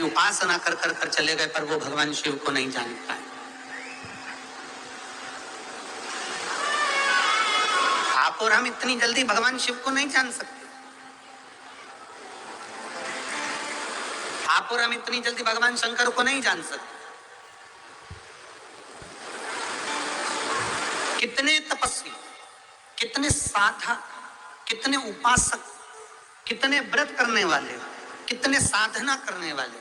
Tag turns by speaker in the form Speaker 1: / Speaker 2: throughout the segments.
Speaker 1: उपासना कर कर कर चले गए, पर वो भगवान शिव को नहीं जान पाए। आप और हम इतनी जल्दी भगवान शिव को नहीं जान सकते। आप और हम इतनी जल्दी भगवान शंकर को नहीं जान सकते। कितने तपस्वी, कितने साधक, कितने उपासक, कितने व्रत करने वाले, कितने साधना करने वाले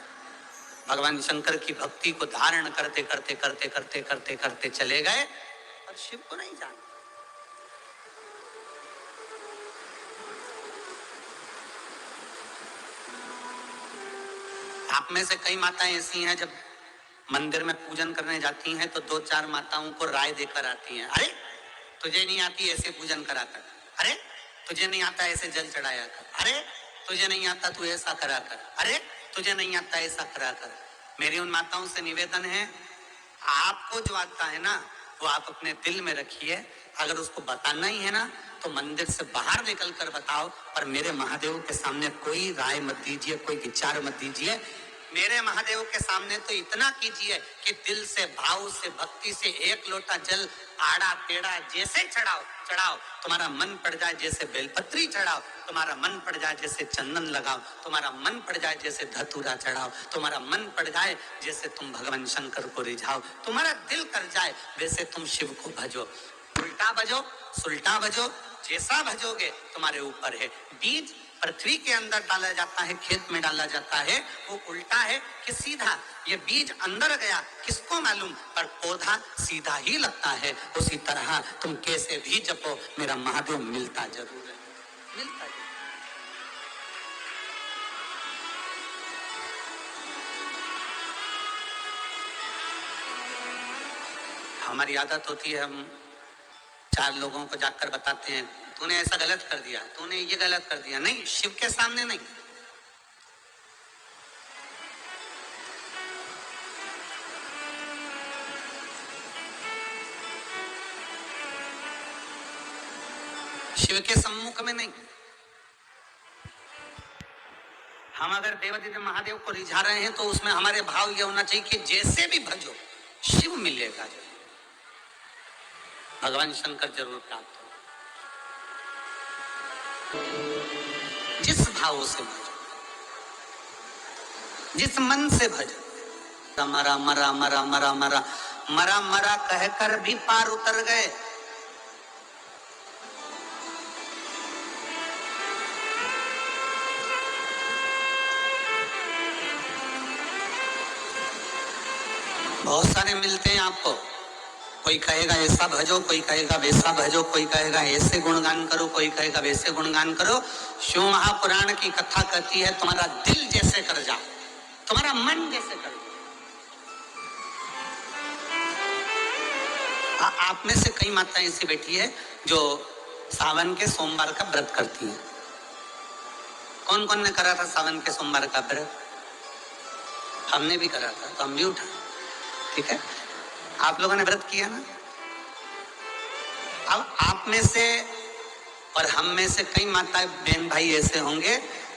Speaker 1: भगवान शंकर की भक्ति को धारण करते करते करते करते करते करते चले गए, और शिव को नहीं जाना। आप में से कई माताएं ऐसी हैं, जब मंदिर में पूजन करने जाती हैं तो 2-4 माताओं को राय देकर आती हैं। अरे तुझे नहीं आती ऐसे पूजन करा कर, अरे तुझे नहीं आता ऐसे जल चढ़ाया कर, अरे तुझे नहीं आता तू ऐसा करा कर, अरे तुझे नहीं आता ऐसा करा कर। मेरी उन माताओं से निवेदन है, आपको जो आता है ना वो आप अपने दिल में रखिए। अगर उसको बताना ही है ना तो मंदिर से बाहर निकल कर बताओ, पर मेरे महादेव के सामने कोई राय मत दीजिए, कोई विचार मत दीजिए। मेरे महादेव के सामने तो इतना कीजिए कि दिल से, भाव से, भक्ति से एक लोटा जल आड़ा टेढ़ा जैसे चढ़ाओ, तुम्हारा मन पड़ जाए जैसे बेलपत्री चढ़ाओ, तुम्हारा मन पड़ जाए जैसे चंदन लगाओ, तुम्हारा मन पड़ जाए जैसे धतूरा चढ़ाओ, तुम्हारा मन पड़ जाए जैसे तुम भगवान शंकर को रिझाओ, तुम्हारा दिल कर जाए वैसे तुम शिव को भजो। उल्टा भजो, सुल्टा भजो, जैसा भजोगे तुम्हारे ऊपर है। बीज पृथ्वी के अंदर डाला जाता है, खेत में डाला जाता है, वो उल्टा है कि सीधा। ये बीज अंदर गया किसको मालूम, पर पौधा सीधा ही लगता है। उसी तरह तुम कैसे भी जपो, मेरा महादेव मिलता जरूर है, मिलता है। हमारी आदत होती है, हम 4 लोगों को जाकर बताते हैं तूने ऐसा गलत कर दिया, तूने ये गलत कर दिया। नहीं, शिव के सामने नहीं। शिव के सम्मुख में नहीं। हम अगर देवादिदेव महादेव को रिझा रहे हैं तो उसमें हमारे भाव ये होना चाहिए कि जैसे भी भजो शिव मिलेगा, भगवान शंकर जरूर प्राप्त हो। जिस भाव से भजो, जिस मन से भजो। मरा मरा मरा मरा मरा मरा मरा कहकर भी पार उतर गए। बहुत सारे मिलते हैं आपको, कोई कहेगा ऐसा भजो, कोई कहेगा वैसा भजो, कोई कहेगा ऐसे गुणगान करो, कोई कहेगा वैसे गुणगान करो। शिव महापुराण की कथा कहती है तुम्हारा दिल जैसे कर जाओ, तुम्हारा मन जैसे कर जाओ। आप में से कई माताएं ऐसी बैठी है जो सावन के सोमवार का व्रत करती है। कौन कौन ने करा था सावन के सोमवार का व्रत? हमने भी करा था, तो हम भी उठा। ठीक है, आप लोगों ने व्रत किया ना। अब आप में से और हम में से कई माता बहन भाई ऐसे होंगे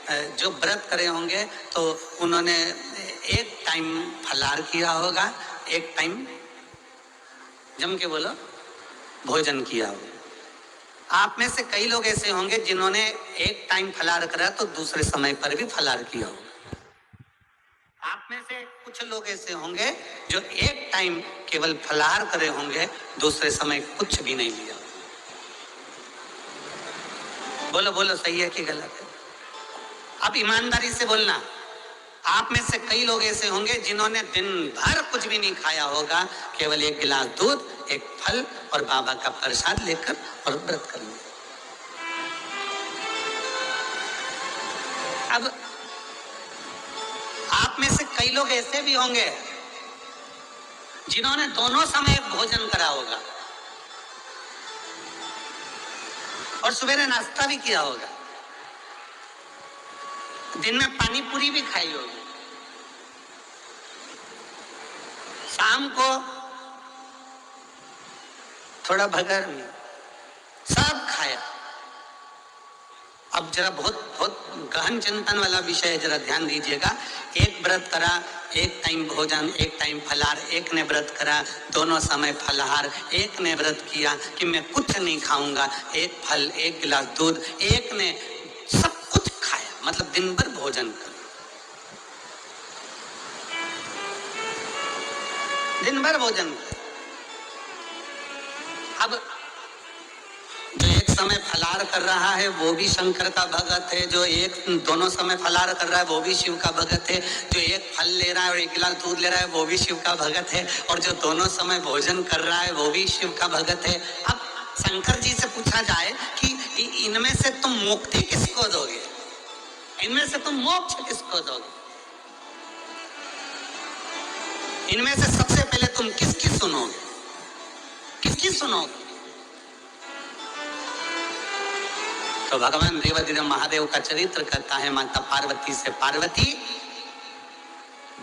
Speaker 1: जो व्रत करे होंगे, तो उन्होंने एक टाइम फलाहार किया होगा, एक टाइम जम के बोलो भोजन किया होगा। आप में से कई लोग ऐसे होंगे जिन्होंने एक टाइम फलाहार करा तो दूसरे समय पर भी फलाहार किया होगा। आप में से कुछ लोग ऐसे होंगे जो एक टाइम केवल फलाहार करे होंगे, दूसरे समय कुछ भी नहीं लिया। बोलो बोलो, सही है कि गलत है? अब ईमानदारी से बोलना। आप में से कई लोग ऐसे होंगे जिन्होंने दिन भर कुछ भी नहीं खाया होगा, केवल एक गिलास दूध, एक फल और बाबा का प्रसाद लेकर और व्रत कर लिया। अब आप में से कई लोग ऐसे भी होंगे जिन्होंने दोनों समय भोजन करा होगा और सवेरे नाश्ता भी किया होगा, दिन में पानी पूरी भी खाई होगी, शाम को थोड़ा भगर भी, सब खाया। अब जरा बहुत बहुत गहन चिंतन वाला विषय है, जरा ध्यान दीजिएगा। एक व्रत करा, एक टाइम भोजन, एक टाइम फलाहार। एक ने व्रत करा, दोनों समय फलाहार। एक ने व्रत किया कि मैं कुछ नहीं खाऊंगा, एक फल, एक गिलास दूध। एक ने सब कुछ खाया, मतलब दिन भर भोजन कर, दिन भर भोजन कर। अब जो एक समय फलाहार कर रहा है वो भी शंकर का भगत है, जो एक दोनों समय फलाहार कर रहा है वो भी शिव का भगत है, जो एक फल ले रहा है और एक गिलास दूध ले रहा है वो भी शिव का भगत है, और जो दोनों समय भोजन कर रहा है वो भी शिव का भगत है। अब शंकर जी से पूछा जाए कि इनमें से तुम मुक्ति किसको दोगे, इनमें से तुम मोक्ष किसको दोगे, इनमें से सबसे पहले तुम किसकी सुनोगे, किसकी सुनोगे? तो भगवान देवाधिदेव महादेव का चरित्र कहता है माता पार्वती से, पार्वती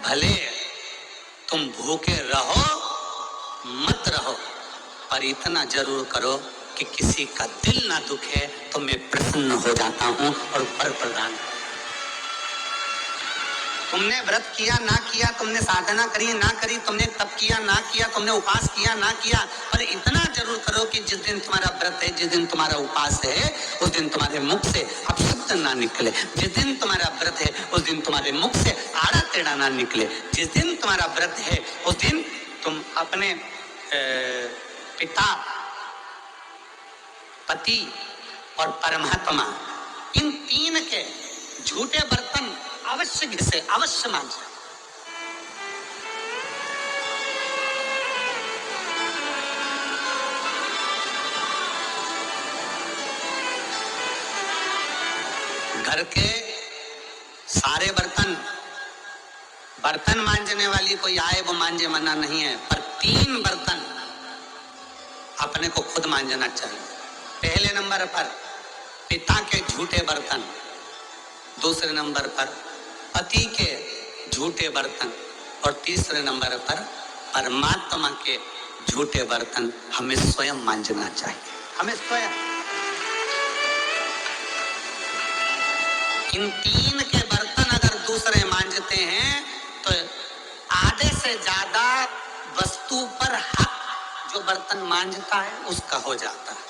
Speaker 1: भले तुम भूखे रहो मत रहो, पर इतना जरूर करो कि किसी का दिल ना दुखे, तो मैं प्रसन्न हो जाता हूं और वर प्रदान। तुमने व्रत किया ना किया, तुमने साधना करी ना करी, तुमने तप किया ना किया, तुमने उपास किया ना किया, पर इतना जरूर करो कि जिस दिन तुम्हारा व्रत है, जिस दिन तुम्हारा उपास है, उस दिन तुम्हारे मुख से अपशब्द ना निकले। जिस दिन तुम्हारा व्रत है उस दिन तुम्हारे मुख से आड़ा टेढ़ा ना निकले। जिस दिन तुम्हारा व्रत है उस दिन तुम अपने पिता, पति और परमात्मा, इन तीन के झूठे बर्तन अवश्य घिसे, अवश्य मांझे। घर के सारे बर्तन, बर्तन मांजने वाली कोई आए वो मांजे, मना नहीं है, पर 3 बर्तन अपने को खुद मांजना चाहिए। पहले नंबर पर पिता के झूठे बर्तन, दूसरे नंबर पर पति के झूठे बर्तन, और तीसरे नंबर पर परमात्मा के झूठे बर्तन हमें स्वयं मांजना चाहिए, हमें स्वयं। इन 3 के बर्तन अगर दूसरे मांजते हैं तो आधे से ज्यादा वस्तु पर हक जो बर्तन मांजता है उसका हो जाता है।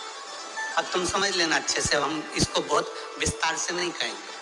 Speaker 1: अब तुम समझ लेना अच्छे से, हम इसको बहुत विस्तार से नहीं कहेंगे।